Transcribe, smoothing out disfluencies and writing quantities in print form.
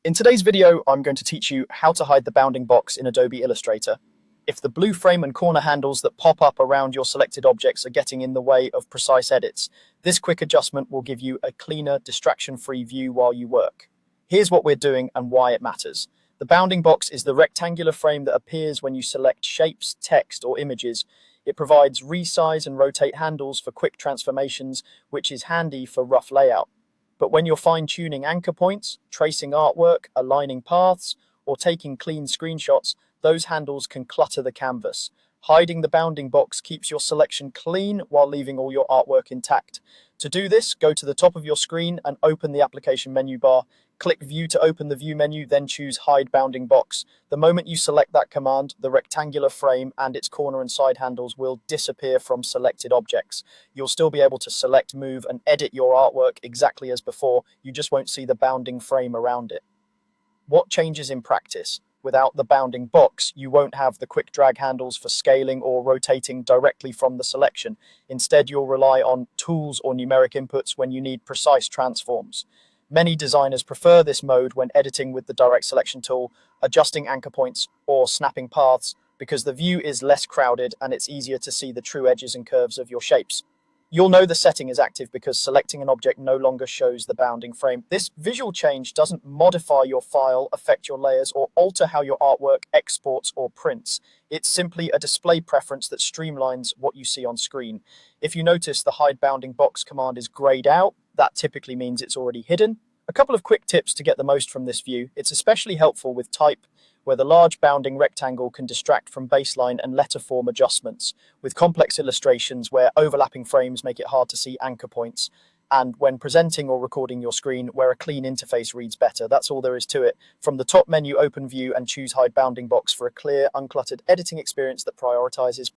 In today's video, I'm going to teach you how to hide the bounding box in Adobe Illustrator. If the blue frame and corner handles that pop up around your selected objects are getting in the way of precise edits, this quick adjustment will give you a cleaner, distraction-free view while you work. Here's what we're doing and why it matters. The bounding box is the rectangular frame that appears when you select shapes, text, or images. It provides resize and rotate handles for quick transformations, which is handy for rough layout. But when you're fine-tuning anchor points, tracing artwork, aligning paths, or taking clean screenshots, those handles can clutter the canvas. Hiding the bounding box keeps your selection clean while leaving all your artwork intact. To do this, go to the top of your screen and open the application menu bar. Click View to open the View menu, then choose Hide Bounding Box. The moment you select that command, the rectangular frame and its corner and side handles will disappear from selected objects. You'll still be able to select, move, and edit your artwork exactly as before. You just won't see the bounding frame around it. What changes in practice? Without the bounding box, you won't have the quick drag handles for scaling or rotating directly from the selection. Instead, you'll rely on tools or numeric inputs when you need precise transforms. Many designers prefer this mode when editing with the direct selection tool, adjusting anchor points, or snapping paths, because the view is less crowded and it's easier to see the true edges and curves of your shapes. You'll know the setting is active because selecting an object no longer shows the bounding frame. This visual change doesn't modify your file, affect your layers, or alter how your artwork exports or prints. It's simply a display preference that streamlines what you see on screen. If you notice the Hide Bounding Box command is grayed out, that typically means it's already hidden. A couple of quick tips to get the most from this view. It's especially helpful with type, where the large bounding rectangle can distract from baseline and letter form adjustments, with complex illustrations where overlapping frames make it hard to see anchor points, and when presenting or recording your screen where a clean interface reads better. That's all there is to it. From the top menu, open View and choose Hide Bounding Box for a clear, uncluttered editing experience that prioritizes